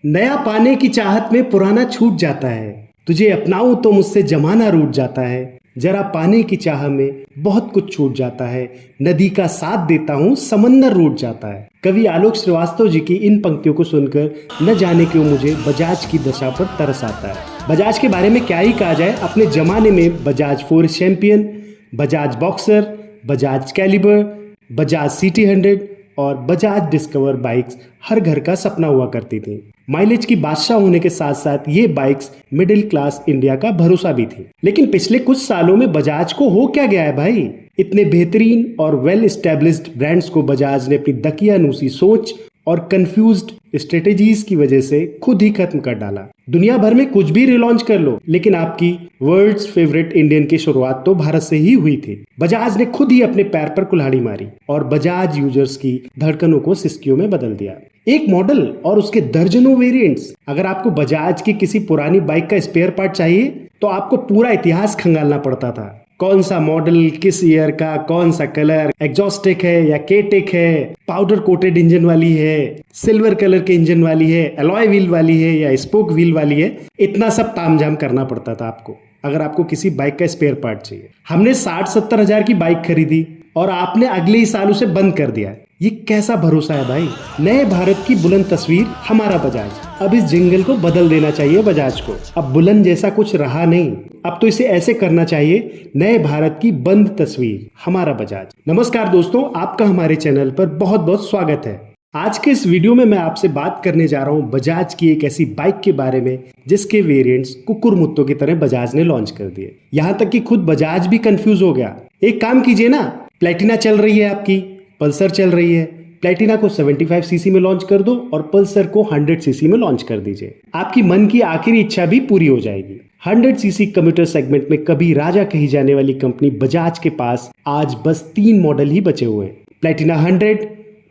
नया पाने की चाहत में पुराना छूट जाता है। तुझे अपनाऊं तो मुझसे जमाना रूठ जाता है। जरा पाने की चाह में बहुत कुछ छूट जाता है। नदी का साथ देता हूँ समंदर रूठ जाता है। कवि आलोक श्रीवास्तव जी की इन पंक्तियों को सुनकर न जाने क्यों मुझे बजाज की दशा पर तरस आता है। बजाज के बारे में क्या ही कहा जाए। अपने जमाने में Bajaj Force Champion, Bajaj Boxer, Bajaj Caliber, Bajaj City 100 और बजाज डिस्कवर बाइक्स हर घर का सपना हुआ करती थी। माइलेज की बादशाह होने के साथ साथ ये बाइक्स मिडिल क्लास इंडिया का भरोसा भी थी। लेकिन पिछले कुछ सालों में बजाज को हो क्या गया है भाई? इतने बेहतरीन और वेल एस्टेब्लिश्ड ब्रांड्स को बजाज ने अपनी दकियानूसी सोच और कंफ्यूज्ड स्ट्रेटेजीज की वजह से खुद ही खत्म कर डाला। दुनिया भर में कुछ भी रिलॉन्च कर लो, लेकिन आपकी वर्ल्ड्स फेवरेट इंडियन की शुरुआत तो भारत से ही हुई थी। बजाज ने खुद ही अपने पैर पर कुल्हाड़ी मारी और बजाज यूजर्स की धड़कनों को सिसकियों में बदल दिया। एक मॉडल और उसके दर्जनों वेरिएंट्स। अगर आपको बजाज की किसी पुरानी बाइक का स्पेयर पार्ट चाहिए तो आपको पूरा इतिहास खंगालना पड़ता था। कौन सा मॉडल, किस ईयर का, कौन सा कलर, एग्जॉस्टिक है या केटेक है, पाउडर कोटेड इंजन वाली है, सिल्वर कलर के इंजन वाली है, अलॉय व्हील वाली है या स्पोक व्हील वाली है, इतना सब तामझाम करना पड़ता था आपको अगर आपको किसी बाइक का स्पेयर पार्ट चाहिए। हमने 60-70 हजार की बाइक खरीदी और आपने अगले ही साल उसे बंद कर दिया। ये कैसा भरोसा है भाई? नए भारत की बुलंद तस्वीर हमारा बजाज। अब इस जिंगल को बदल देना चाहिए बजाज को। अब बुलंद जैसा कुछ रहा नहीं, अब तो इसे ऐसे करना चाहिए, नए भारत की बंद तस्वीर हमारा बजाज। नमस्कार दोस्तों, आपका हमारे चैनल पर बहुत बहुत स्वागत है। आज के इस वीडियो में मैं आपसे बात करने जा रहा हूँ बजाज की एक ऐसी बाइक के बारे में जिसके वेरिएंट्स कुकुर मुत्तों की तरह बजाज ने लॉन्च कर दिए। यहाँ तक कि खुद बजाज भी कंफ्यूज हो गया। एक काम कीजिए ना, प्लेटिना चल रही है आपकी, पल्सर चल रही है, प्लेटिना को 75 सीसी में लॉन्च कर दो और पल्सर को 100 सीसी में लॉन्च कर दीजिए। आपकी मन की आखिरी इच्छा भी पूरी हो जाएगी। 100 सीसी कम्यूटर सेगमेंट में कभी राजा कही जाने वाली कंपनी बजाज के पास आज बस 3 मॉडल ही बचे हुए हैं। प्लेटिना 100,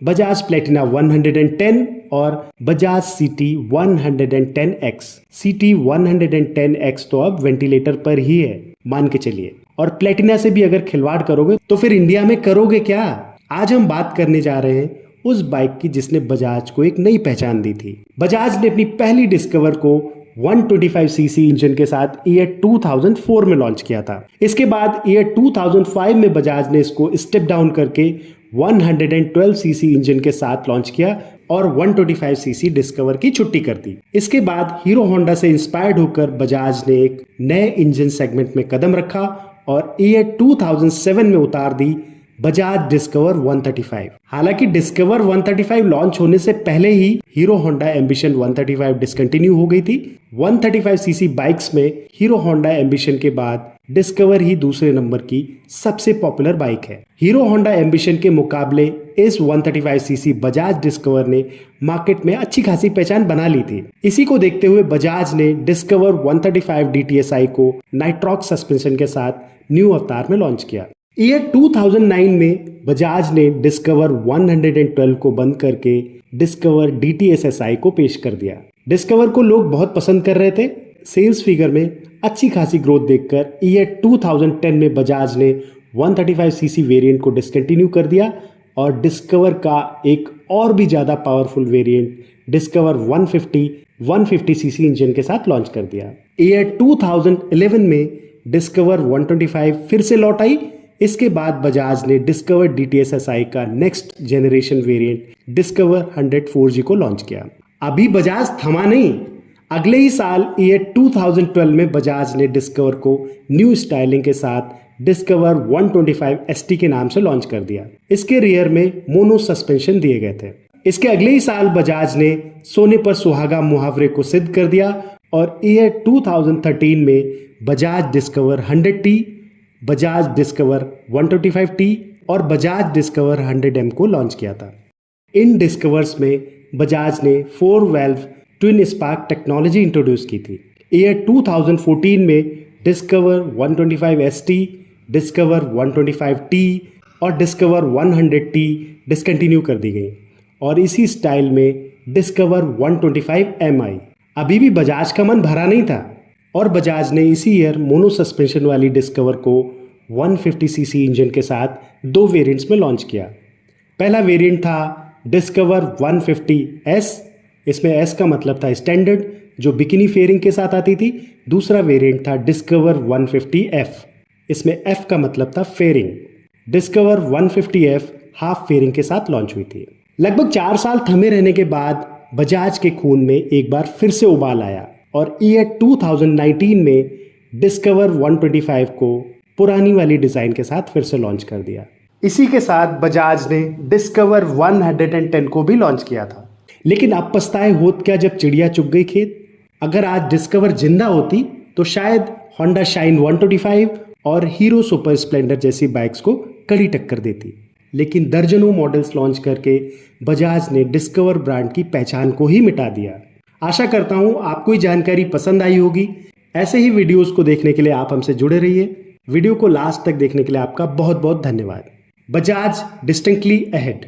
बजाज प्लेटिना 110 और Bajaj city 110X। City 110X तो अब वेंटिलेटर पर ही है, मान के चलिए। और प्लेटिना से भी अगर खिलवाड़ करोगे तो फिर इंडिया में करोगे क्या? आज हम बात करने जा रहे हैं उस बाइक की जिसने बजाज को एक नई पहचान दी थी। बजाज ने अपनी पहली डिस्कवर को 125 सीसी इंजन के साथ ईयर 2004 में लॉन्च किया था। इसके बाद ईयर 2005 में बजाज ने इसको स्टेप डाउन करके 112 सीसी इंजन के साथ लॉन्च किया और 125 सीसी डिस्कवर की छुट्टी कर दी। इसके बाद हीरो होंडा से इंस्पायर्ड होकर बजाज ने एक नए इंजन सेगमेंट में कदम रखा और ईयर 2007 में उतार दी बजाज डिस्कवर 135। हालांकि डिस्कवर 135 लॉन्च होने से पहले ही हीरो होंडा एम्बिशन 135 डिसकंटिन्यू हो गई थी। 135 सीसी बाइक्स में हीरो होंडा एम्बिशन के बाद डिस्कवर ही दूसरे नंबर की सबसे पॉपुलर बाइक है। हीरो होंडा एम्बिशन के मुकाबले इस 135 सीसी बजाज डिस्कवर ने मार्केट में अच्छी खासी पहचान बना ली थी। इसी को देखते हुए बजाज ने डिस्कवर 135 DTSI को नाइट्रॉक्स सस्पेंशन के साथ न्यू अवतार में लॉन्च किया। ईयर 2009 में बजाज ने डिस्कवर 112 को बंद करके डिस्कवर DTSSI को पेश कर दिया। डिस्कवर को लोग बहुत पसंद कर रहे थे। सेल्स फिगर में अच्छी खासी ग्रोथ देखकर ईयर 2010 में बजाज ने 135 सीसी वेरिएंट को डिसकंटिन्यू कर दिया और डिस्कवर का एक और भी ज़्यादा powerful variant discover 150 CC engine के साथ लॉन्च कर दिया। ईयर 2011 में डिस्कवर 125 फिर से लौट आई। इसके बाद बजाज ने डिस्कवर DTSSI का next generation variant discover 100 4G को लॉन्च किया। अभी बजाज थमा नहीं, अगले ही साल ईयर 2012 में बजाज ने डिस्कवर को न्यू स्टाइलिंग के साथ डिस्कवर 125 ST के नाम से लॉन्च कर दिया। इसके रियर में मोनो सस्पेंशन दिए गए थे। इसके अगले ही साल बजाज ने सोने पर सुहागा मुहावरे को सिद्ध कर दिया और ईयर 2013 में Bajaj discover 100T, Bajaj discover 125T और बजाज डिस्कवर 100M को लॉन्च किया था। इन डिस्कवर्स में बजाज ने 4 valve twin spark technology introduce की थी। ईयर 2014 में डिस्कवर 125 ST, डिस्कवर 125T और डिस्कवर 100T डिसकंटिन्यू कर दी गई और इसी स्टाइल में डिस्कवर 125M आई। अभी भी बजाज का मन भरा नहीं था और बजाज ने इसी ईयर मोनो सस्पेंशन वाली डिस्कवर को 150 सीसी इंजन के साथ 2 वेरिएंट्स में लॉन्च किया। पहला वेरिएंट था डिस्कवर 150S इसमें एस का मतलब था स्टैंडर्ड, जो बिकिनी फेयरिंग के साथ आती थी। दूसरा वेरिएंट था डिस्कवर 150F, इसमें एफ का मतलब था fairing. Discover 150F half fairing के साथ लॉन्च हुई थी। लगभग 4 साल थमे रहने के बाद बजाज के खून में एक बार फिर से उबाल आया और ईयर 2019 में डिस्कवर 125 को पुरानी वाली डिजाइन के साथ फिर से लॉन्च कर दिया। इसी के साथ बजाज ने डिस्कवर 110 को भी लॉन्च किया था। लेकिन अब पछताए होत क्या जब चिड़िया चुग गई खेत। अगर आज डिस्कवर जिंदा होती तो शायद होंडा शाइन 125 और हीरो सुपर स्प्लेंडर जैसी बाइक्स को कड़ी टक्कर देती। लेकिन दर्जनों मॉडल्स लॉन्च करके बजाज ने डिस्कवर ब्रांड की पहचान को ही मिटा दिया। आशा करता हूं आपको ये जानकारी पसंद आई होगी। ऐसे ही वीडियोस को देखने के लिए आप हमसे जुड़े रहिए। वीडियो को लास्ट तक देखने के लिए आपका बहुत बहुत धन्यवाद। Bajaj distinctly ahead.